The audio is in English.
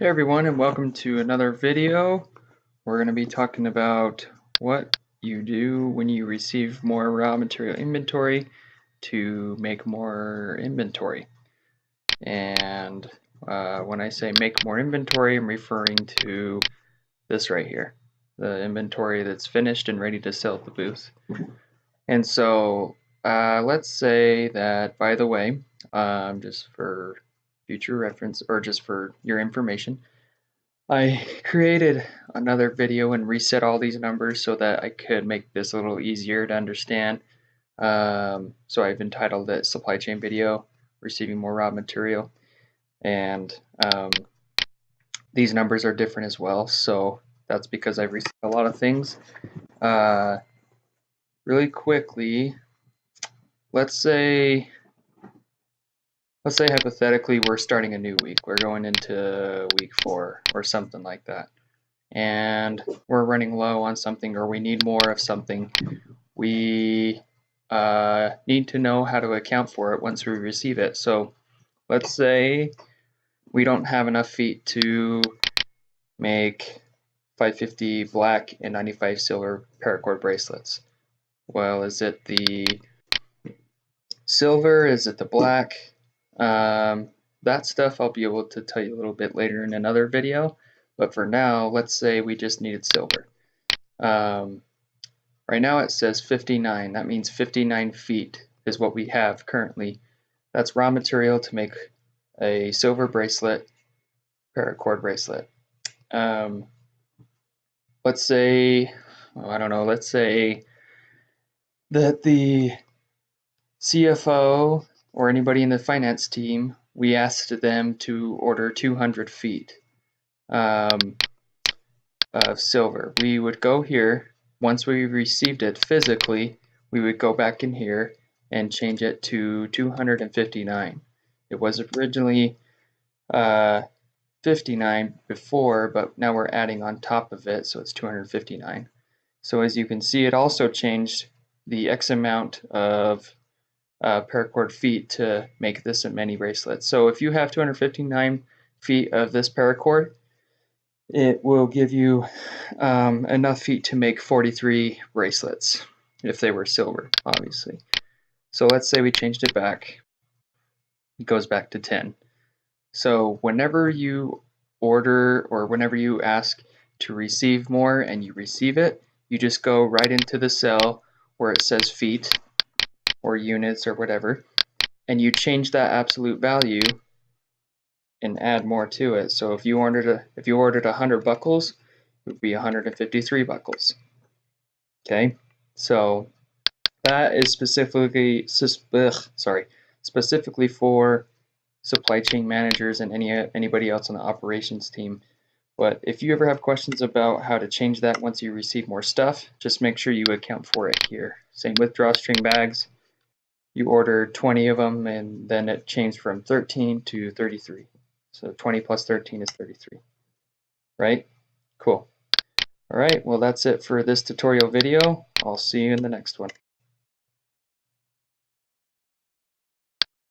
Hey everyone, and welcome to another video. We're going to be talking about what you do when you receive more raw material inventory to make more inventory. And when I say make more inventory, I'm referring to this right here, the inventory that's finished and ready to sell at the booth. And so let's say that, by the way, just for future reference or just for your information, I created another video and reset all these numbers so that I could make this a little easier to understand. So I've entitled it Supply Chain Video, Receiving More Raw Material. And these numbers are different as well, so that's because I've reset a lot of things. Really quickly, let's say hypothetically we're starting a new week. We're going into week 4 or something like that. And we're running low on something or we need more of something, we need to know how to account for it once we receive it. So let's say we don't have enough feet to make 550 black and 95 silver paracord bracelets. Well, is it the silver? Is it the black? That stuff I'll be able to tell you a little bit later in another video. But for now, let's say we just needed silver. Right now it says 59. That means 59 feet is what we have currently. That's raw material to make a silver bracelet, paracord bracelet. Let's say, I don't know, let's say that the CFO or anybody in the finance team, we asked them to order 200 feet of silver. We would go here. Once we received it physically, we would go back in here and change it to 259. It was originally 59 before, but now we're adding on top of it, so it's 259. So as you can see, it also changed the X amount of paracord feet to make this a mini bracelet. So if you have 259 feet of this paracord, it will give you enough feet to make 43 bracelets if they were silver, obviously. So let's say we changed it back. It goes back to 10. So whenever you order or whenever you ask to receive more and you receive it, you just go right into the cell where it says feet or units or whatever, and you change that absolute value and add more to it. So if you ordered 100 buckles, it would be 153 buckles. Okay, so that is specifically for supply chain managers and anybody else on the operations team. But if you ever have questions about how to change that once you receive more stuff, just make sure you account for it here. Same with drawstring bags. You ordered 20 of them and then it changed from 13 to 33. So 20 plus 13 is 33, right? Cool. All right, well that's it for this tutorial video. I'll see you in the next one.